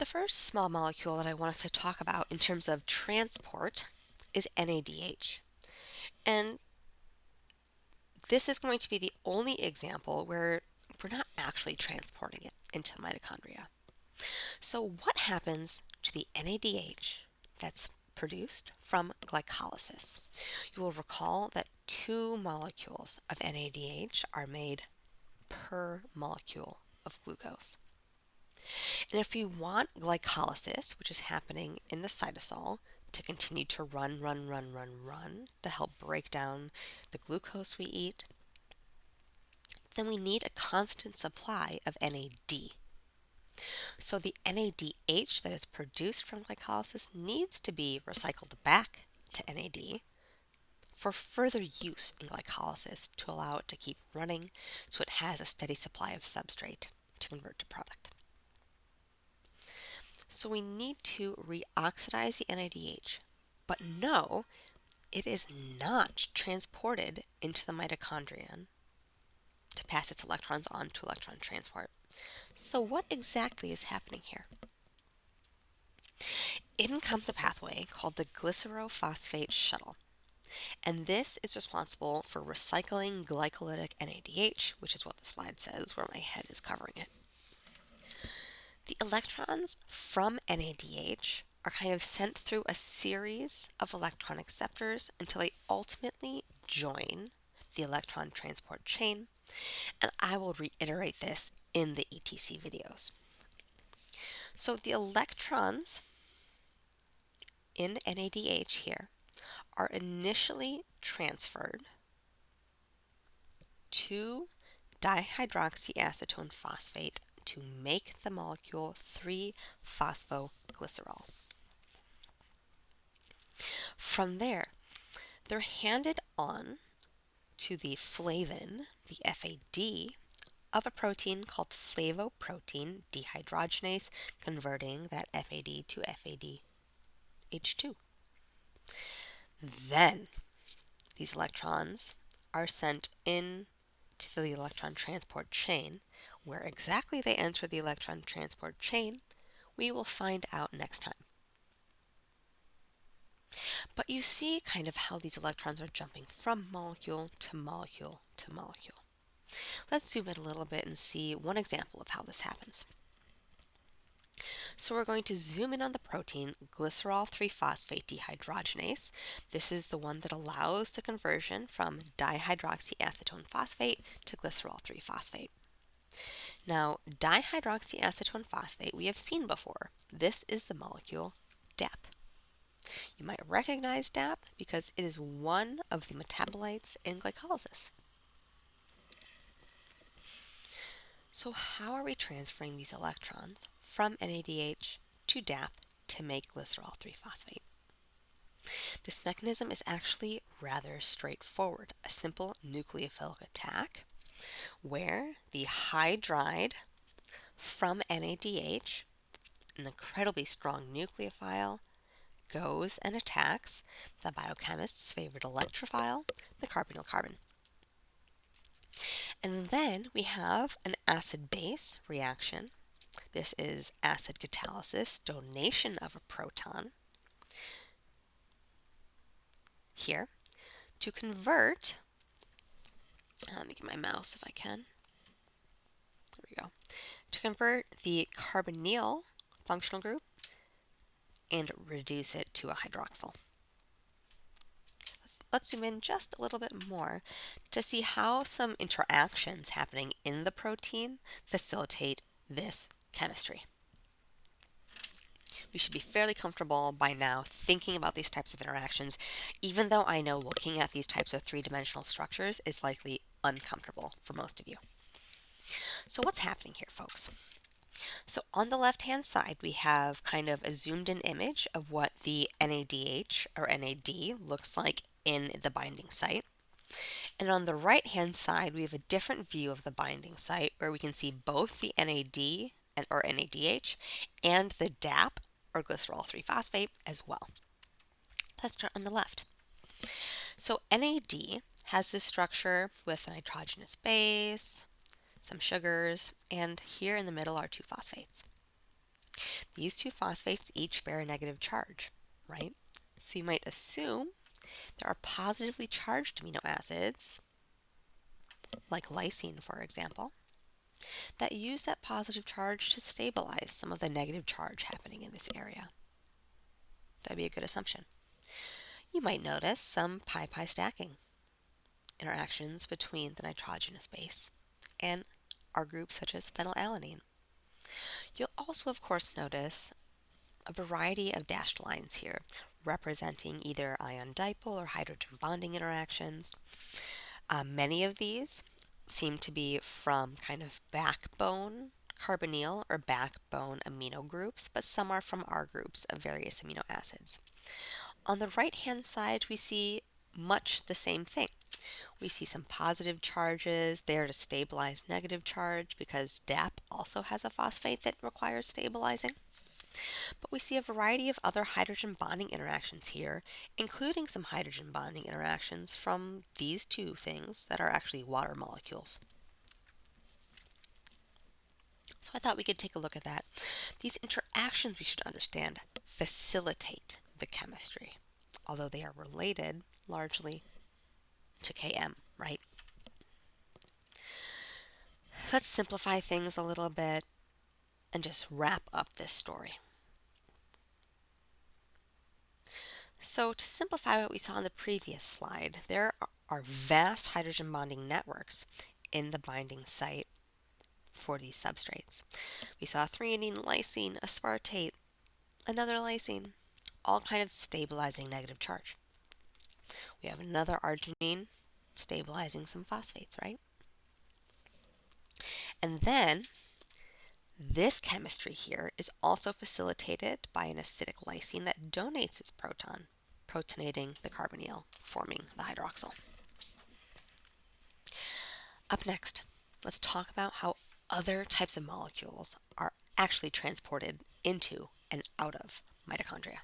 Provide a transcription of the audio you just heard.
The first small molecule that I wanted to talk about in terms of transport is NADH. And this is going to be the only example where we're not actually transporting it into the mitochondria. So what happens to the NADH that's produced from glycolysis? You will recall that 2 molecules of NADH are made per molecule of glucose. And if we want glycolysis, which is happening in the cytosol, to continue to run to help break down the glucose we eat, then we need a constant supply of NAD. So the NADH that is produced from glycolysis needs to be recycled back to NAD for further use in glycolysis to allow it to keep running so it has a steady supply of substrate to convert to product. So we need to reoxidize the NADH, but no, it is not transported into the mitochondrion to pass its electrons on to electron transport. So what exactly is happening here? In comes a pathway called the glycerophosphate shuttle, and this is responsible for recycling glycolytic NADH, which is what the slide says where my head is covering it. The electrons from NADH are kind of sent through a series of electron acceptors until they ultimately join the electron transport chain, and I will reiterate this in the ETC videos. So the electrons in NADH here are initially transferred to dihydroxyacetone phosphate to make the molecule 3-phosphoglycerol. From there, they're handed on to the flavin, the FAD, of a protein called flavoprotein dehydrogenase, converting that FAD to FADH2. Then these electrons are sent in to the electron transport chain. Where exactly they enter the electron transport chain, we will find out next time. But you see kind of how these electrons are jumping from molecule to molecule to molecule. Let's zoom in a little bit and see one example of how this happens. So we're going to zoom in on the protein glycerol 3-phosphate dehydrogenase. This is the one that allows the conversion from dihydroxyacetone phosphate to glycerol 3-phosphate. Now, dihydroxyacetone phosphate we have seen before. This is the molecule DAP. You might recognize DAP because it is one of the metabolites in glycolysis. So how are we transferring these electrons from NADH to DAP to make glycerol 3-phosphate? This mechanism is actually rather straightforward, a simple nucleophilic attack where the hydride from NADH, an incredibly strong nucleophile, goes and attacks the biochemist's favorite electrophile, the carbonyl carbon. And then we have an acid-base reaction. This is acid catalysis, donation of a proton here to convert, let me get my mouse if I can. There we go. To convert the carbonyl functional group and reduce it to a hydroxyl. Let's zoom in just a little bit more to see how some interactions happening in the protein facilitate this chemistry. We should be fairly comfortable by now thinking about these types of interactions, even though I know looking at these types of three-dimensional structures is likely uncomfortable for most of you. So what's happening here, folks? So on the left-hand side, we have kind of a zoomed-in image of what the NADH or NAD looks like in the binding site. And on the right-hand side, we have a different view of the binding site where we can see both the NAD or NADH and the DAP or glycerol 3-phosphate as well. Let's start on the left. So NAD has this structure with a nitrogenous base, some sugars, and here in the middle are 2 phosphates. these two phosphates each bear a negative charge, right? So you might assume there are positively charged amino acids, like lysine, for example, that use that positive charge to stabilize some of the negative charge happening in this area. That'd be a good assumption. You might notice some pi-pi stacking interactions between the nitrogenous base and R groups such as phenylalanine. You'll also, of course, notice a variety of dashed lines here representing either ion dipole or hydrogen bonding interactions. Many of these seem to be from kind of backbone carbonyl or backbone amino groups, but some are from R groups of various amino acids. On the right hand side, we see much the same thing. We see some positive charges there to stabilize negative charge because DAP also has a phosphate that requires stabilizing. But we see a variety of other hydrogen bonding interactions here, including some hydrogen bonding interactions from these two things that are actually water molecules. So I thought we could take a look at that. These interactions, we should understand, facilitate the chemistry, although they are related largely to Km, right? Let's simplify things a little bit and just wrap up this story. So to simplify what we saw on the previous slide, there are vast hydrogen bonding networks in the binding site for these substrates. We saw threonine, lysine, aspartate, another lysine, all kind of stabilizing negative charge. We have another arginine stabilizing some phosphates, right? And then this chemistry here is also facilitated by an acidic lysine that donates its proton, protonating the carbonyl, forming the hydroxyl. Up next, let's talk about how other types of molecules are actually transported into and out of mitochondria.